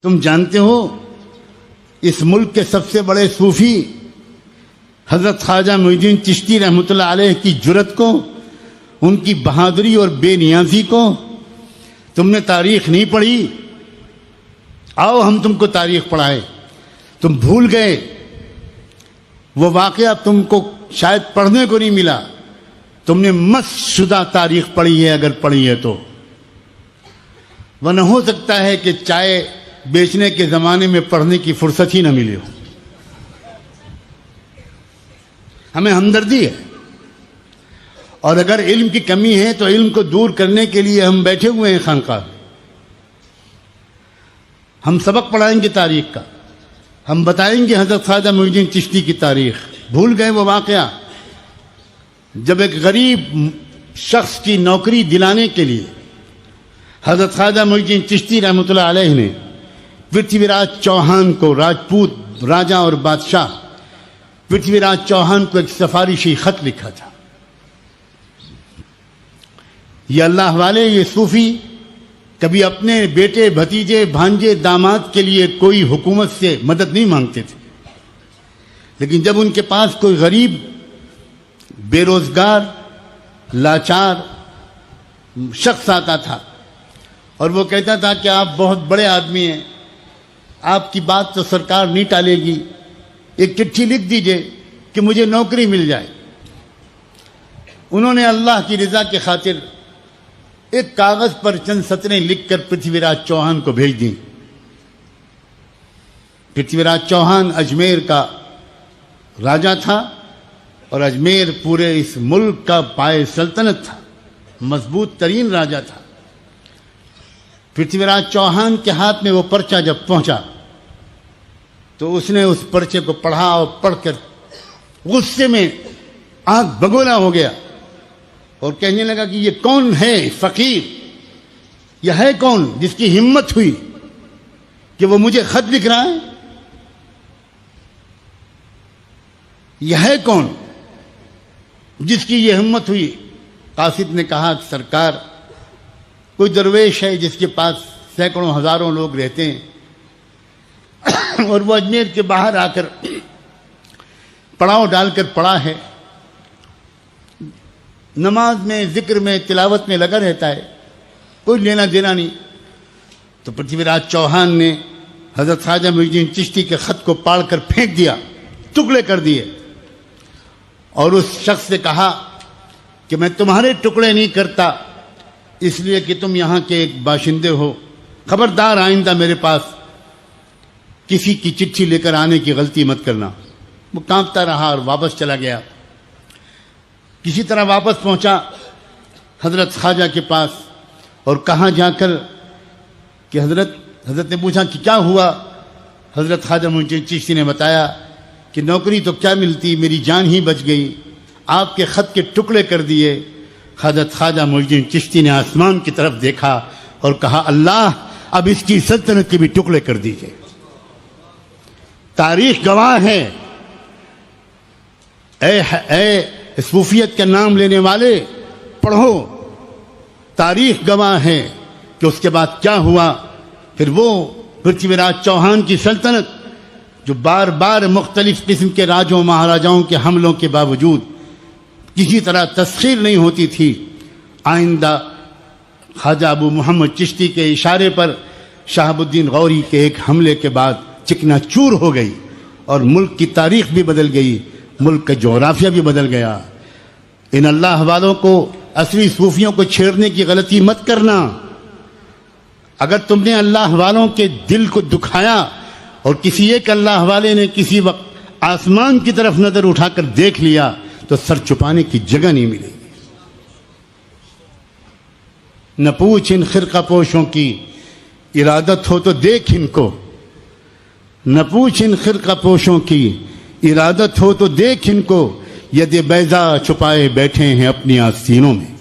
تم جانتے ہو اس ملک کے سب سے بڑے صوفی حضرت خواجہ معین الدین چشتی رحمۃ اللہ علیہ کی جرأت کو، ان کی بہادری اور بے نیازی کو تم نے تاریخ نہیں پڑھی؟ آؤ ہم تم کو تاریخ پڑھائے۔ تم بھول گئے وہ واقعہ، تم کو شاید پڑھنے کو نہیں ملا۔ تم نے مس شدہ تاریخ پڑھی ہے اگر پڑھی ہے تو، ورنہ ہو سکتا ہے کہ چائے بیچنے کے زمانے میں پڑھنے کی فرصت ہی نہ ملی ہو۔ ہمیں ہمدردی ہے، اور اگر علم کی کمی ہے تو علم کو دور کرنے کے لیے ہم بیٹھے ہوئے ہیں خانقاہ۔ ہم سبق پڑھائیں گے تاریخ کا، ہم بتائیں گے حضرت خواجہ معین الدین چشتی کی تاریخ۔ بھول گئے وہ واقعہ جب ایک غریب شخص کی نوکری دلانے کے لیے حضرت خواجہ معین الدین چشتی رحمۃ اللہ علیہ نے پرتھوی راج چوہان کو، راجپوت راجہ اور بادشاہ پرتھوی راج چوہان کو ایک سفارشی خط لکھا تھا۔ یہ اللہ والے، یہ صوفی کبھی اپنے بیٹے، بھتیجے، بھانجے، داماد کے لیے کوئی حکومت سے مدد نہیں مانگتے تھے، لیکن جب ان کے پاس کوئی غریب، بے روزگار، لاچار شخص آتا تھا اور وہ کہتا تھا کہ آپ بہت بڑے آدمی ہیں، آپ کی بات تو سرکار نہیں ٹالے گی، ایک چٹھی لکھ دیجئے کہ مجھے نوکری مل جائے۔ انہوں نے اللہ کی رضا کی خاطر ایک کاغذ پر چند سطریں لکھ کر پرتھوی راج چوہان کو بھیج دیں۔ پرتھوی راج چوہان اجمیر کا راجہ تھا، اور اجمیر پورے اس ملک کا پائے سلطنت تھا، مضبوط ترین راجہ تھا۔ پرتھوی راج چوہان کے ہاتھ میں وہ پرچہ جب پہنچا تو اس نے اس پرچے کو پڑھا، اور پڑھ کر غصے میں آنکھ بگولا ہو گیا اور کہنے لگا کہ یہ کون ہے فقیر، یہ ہے کون جس کی ہمت ہوئی کہ وہ مجھے خط لکھ رہا ہے؟ یہ ہے کون جس کی یہ ہمت ہوئی؟ قاصد نے کہا کہ سرکار، کوئی درویش ہے جس کے پاس سینکڑوں ہزاروں لوگ رہتے ہیں، اور وہ اجمیر کے باہر آ کر پڑاؤ ڈال کر پڑا ہے، نماز میں، ذکر میں، تلاوت میں لگا رہتا ہے، کوئی لینا دینا نہیں۔ تو پرتھوی راج چوہان نے حضرت خواجہ معین الدین چشتی کے خط کو پاڑ کر پھینک دیا، ٹکڑے کر دیے، اور اس شخص سے کہا کہ میں تمہارے ٹکڑے نہیں کرتا، اس لیے کہ تم یہاں کے ایک باشندے ہو، خبردار آئندہ میرے پاس کسی کی چٹھی لے کر آنے کی غلطی مت کرنا۔ وہ کانپتا رہا اور واپس چلا گیا۔ کسی طرح واپس پہنچا حضرت خواجہ کے پاس، اور کہاں جا کر کہ حضرت نے پوچھا کہ کیا ہوا؟ حضرت خواجہ معین الدین چشتی نے بتایا کہ نوکری تو کیا ملتی، میری جان ہی بچ گئی، آپ کے خط کے ٹکڑے کر دیے۔ حضرت خواجہ معین الدین چشتی نے آسمان کی طرف دیکھا اور کہا، اللہ اب اس کی سلطنت کے بھی ٹکڑے کر دیجئے۔ تاریخ گواہ ہے، اے صوفیت کا نام لینے والے، پڑھو، تاریخ گواہ ہے کہ اس کے بعد کیا ہوا۔ پھر وہ پرتھوی راج چوہان کی سلطنت، جو بار بار مختلف قسم کے راجوں مہاراجاؤں کے حملوں کے باوجود کسی طرح تسخیر نہیں ہوتی تھی، آئندہ خواجہ ابو محمد چشتی کے اشارے پر شہاب الدین غوری کے ایک حملے کے بعد چکنا چور ہو گئی، اور ملک کی تاریخ بھی بدل گئی، ملک کا جغرافیہ بھی بدل گیا۔ ان اللہ والوں کو، اصلی صوفیوں کو چھیڑنے کی غلطی مت کرنا۔ اگر تم نے اللہ والوں کے دل کو دکھایا اور کسی ایک اللہ والے نے کسی وقت آسمان کی طرف نظر اٹھا کر دیکھ لیا تو سر چھپانے کی جگہ نہیں ملے گی۔ نہ پوچھ ان خرقہ پوشوں کی، ارادت ہو تو دیکھ ان کو، نہ پوچھ ان خرقہ پوشوں کی، ارادت ہو تو دیکھ ان کو، ید بیضا چھپائے بیٹھے ہیں اپنی آستینوں میں۔